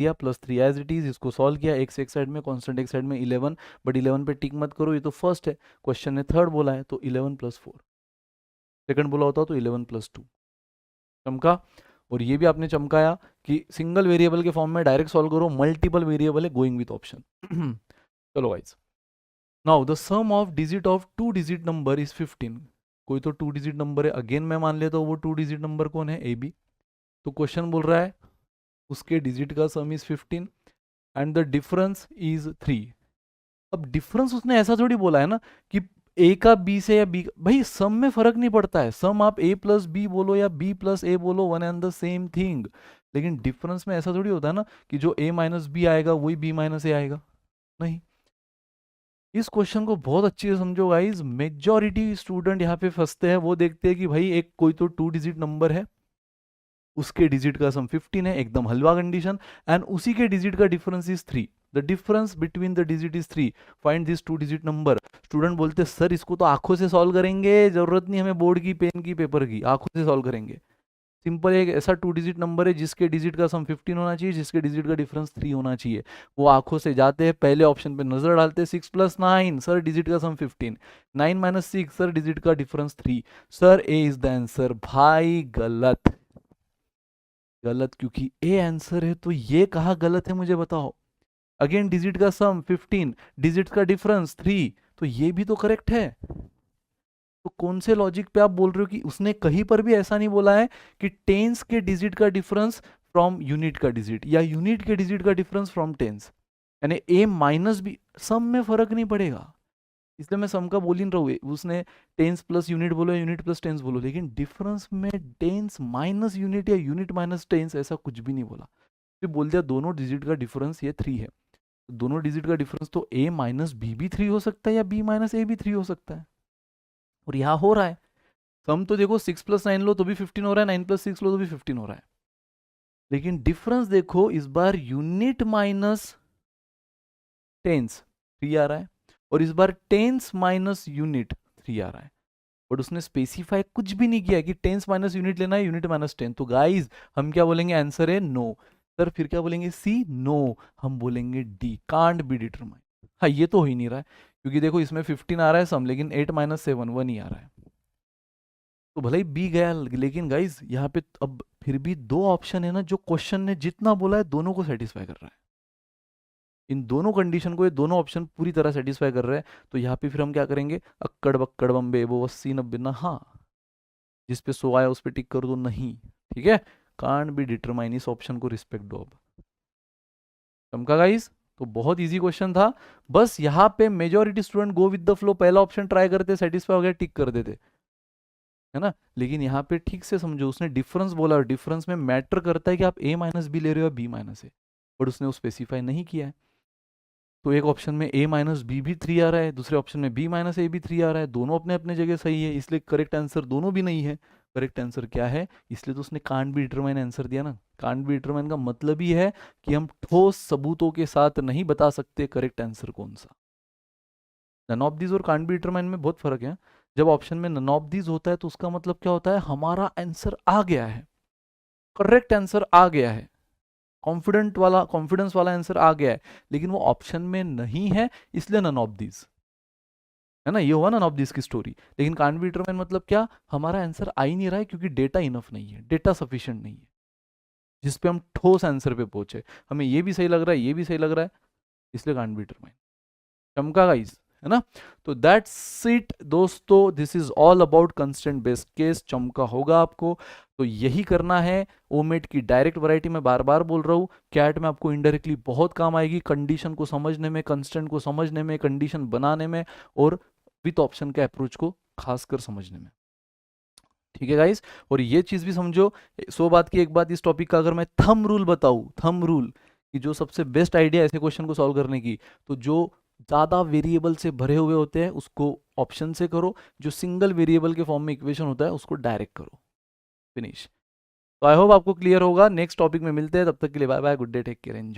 दिया +3 as it is, इसको solve किया, x एक साइड में, कांस्टेंट एक साइड में 11, बट 11 पे टिक मत करो, ये तो फर्स्ट है, क्वेश्चन ने थर्ड बोला है, तो 11 + 4, सेकंड बोला होता तो 11 + 2, चमका। और ये भी आपने चमकाया कि सिंगल वेरिएबल के फॉर्म में डायरेक्ट सॉल्व करो, मल्टीपल वेरिएबल है, गोइंग विथ ऑप्शन। चलो guys, now the sum of digit of 2 digit number is 15। कोई तो 2 डिजिट नंबर है, अगेन मैं मान लेता हूँ वो 2 डिजिट नंबर कौन है, ए बी। तो क्वेश्चन बोल रहा है उसके डिजिट का सम is 15 and the difference is 3। अब डिफरेंस उसने ऐसा थोड़ी बोला है ना कि ए का बी से या बी, भाई सम में फर्क नहीं पड़ता है, सम आप a + b बोलो या b + a बोलो, one and the same thing. लेकिन डिफरेंस में ऐसा थोड़ी होता है ना कि जो a - b आएगा वही b - a आएगा, नहीं। इस क्वेश्चन को बहुत अच्छे से समझो गाइस, मेजॉरिटी स्टूडेंट यहाँ पे फंसते हैं, वो देखते हैं कि भाई एक कोई तो 2 डिजिट नंबर है, उसके डिजिट का सम 15 है, एकदम हलवा कंडीशन, एंड उसी के डिजिट का difference is 3, the difference between the digit is 3, find this 2 digit number. Student बोलते सर इसको तो आंखों से सॉल्व करेंगे, जरूरत नहीं हमें बोर्ड की, पेन की, पेपर की, आंखों से सॉल्व करेंगे। सिंपल एक ऐसा 2 डिजिट नंबर है जिसके डिजिट का सम 15 होना चाहिए, जिसके डिजिट का डिफरेंस 3 होना चाहिए। वो आंखों से जाते हैं, पहले ऑप्शन पे नजर डालते हैं, 6 + 9 सर डिजिट का सम 15, 9 - 6 सर डिजिट का difference 3, sir A is the answer. भाई गलत, गलत, क्योंकि ए आंसर है तो ये कहाँ गलत है मुझे बताओ। अगेन डिजिट का सम 15, डिजिट का डिफरेंस 3, तो ये भी तो करेक्ट है। तो कौन से लॉजिक पे आप बोल रहे हो कि उसने कहीं पर भी ऐसा नहीं बोला है कि टेंस के डिजिट का डिफरेंस फ्रॉम यूनिट का डिजिट, या यूनिट के डिजिट का डिफरेंस फ्रॉम टेंस, यानी a - b, सम में फर्क नहीं पड़ेगा, इसलिए मैं सम का बोल ही नहीं रहा हूँ। उसने टेंस प्लस यूनिट बोलो या यूनिट प्लस टेंस बोलो, लेकिन डिफरेंस में टेंस माइनस यूनिट या यूनिट माइनस टेंस ऐसा कुछ भी नहीं बोला। तो बोल दिया दोनों डिजिट का डिफरेंस ये 3 है, दोनों डिजिट का डिफरेंस तो a - b भी 3 हो सकता है या b - a भी 3 हो सकता है, और यहाँ हो रहा है। सम तो देखो 6 + 9 लो तो भी 15 हो रहा है, 9 + 6 लो तो भी 15 हो रहा है, लेकिन डिफरेंस देखो इस बार यूनिट माइनस टेंस 3 आ रहा है, और इस बार टेंस माइनस यूनिट 3 आ रहा है, बट उसने स्पेसिफाई कुछ भी नहीं किया कि टेंस माइनस यूनिट लेना है, यूनिट माइनस टेन। तो गाइज हम क्या बोलेंगे, आंसर है नो। सर फिर क्या बोलेंगे, सी, नो, हम बोलेंगे डी, कांट बी डिटरमाइन। हाँ ये तो हो ही नहीं रहा है, क्योंकि देखो इसमें 15 आ रहा है सम, लेकिन 8 - 7 1 ही आ रहा है, तो भले ही बी गया, लेकिन गाइज यहाँ पे अब फिर भी 2 ऑप्शन है ना, जो क्वेश्चन ने जितना बोला है दोनों को सेटिस्फाई कर रहा है, इन दोनों कंडीशन को ये दोनों ऑप्शन पूरी तरह सेटिस्फाई कर रहे हैं। तो यहाँ पे फिर हम क्या करेंगे, अक्कड़ बक्कड़ बम्बे वो 80 90 ना, हाँ जिस पे 100 आया उस पे टिक कर दो, नहीं, ठीक है, कांट बी डिटरमाइन, इस ऑप्शन को रिस्पेक्ट दो। अब समझा गाइस, तो बहुत इजी क्वेश्चन था, बस यहाँ पे majority student go with the flow, पहला ऑप्शन ट्राई करते, सेटिस्फाई हो गया, टिक कर देते, है ना। लेकिन यहाँ पे ठीक से समझो, उसने डिफरेंस बोला, और डिफरेंस में मैटर करता है कि आप a - b ले रहे हो या b - a, बट उसने वो स्पेसिफाई नहीं किया है। तो एक ऑप्शन में a - b भी 3 आ रहा है, दूसरे ऑप्शन में b - a भी 3 आ रहा है, दोनों अपने अपने जगह सही है, इसलिए करेक्ट आंसर दोनों भी नहीं है। करेक्ट आंसर क्या है, इसलिए तो उसने कांट बी डिटरमाइन आंसर दिया ना। कांट बी डिटरमाइन का मतलब ही है कि हम ठोस सबूतों के साथ नहीं बता सकते करेक्ट आंसर कौन सा। नन ऑफ दीज और कांट बी डिटरमाइन में बहुत फर्क है। जब ऑप्शन में नन ऑफ दीज होता है तो उसका मतलब क्या होता है, हमारा आंसर आ गया है, करेक्ट आंसर आ गया है, कॉन्फिडेंस वाला आंसर आ गया है, लेकिन वो ऑप्शन में नहीं है, इसलिए नन ऑफ दीज, है ना, ये हुआ नन ऑफ दीज की स्टोरी। लेकिन कांट बी डिटरमाइन मतलब क्या, हमारा आंसर आ ही नहीं रहा है क्योंकि डेटा इनफ नहीं है, डेटा सफिशिएंट नहीं है जिसपे हम ठोस आंसर पे पहुंचे, हमें ये भी सही लग रहा है, ये भी सही लग रहा है, इसलिए कांट बी डिटरमाइन। चमका गाइस, है ना। तो दैट्स इट दोस्तों, this is all about constant based case, चमका होगा आपको। तो यही करना है, ओमेट की डायरेक्ट वैरायटी में बार बार बोल रहा हूँ, कैट में आपको इनडायरेक्टली बहुत काम आएगी, कंडीशन को समझने में, कंस्टेंट को समझने में, कंडीशन बनाने में, और विथ ऑप्शन के अप्रोच को खासकर समझने में, ठीक है गाइस। और ये चीज भी समझो, 100 बात की एक बात, इस टॉपिक का अगर मैं थंब रूल बताऊं, थंब रूल कि जो सबसे बेस्ट आइडिया ऐसे क्वेश्चन को सॉल्व करने की, तो जो ज्यादा वेरिएबल से भरे हुए होते हैं उसको ऑप्शन से करो, जो सिंगल वेरिएबल के फॉर्म में इक्वेशन होता है उसको डायरेक्ट करो, फिनिश। तो आई होप आपको क्लियर होगा, नेक्स्ट टॉपिक में मिलते हैं, तब तक के लिए bye bye, good day, take care, enjoy.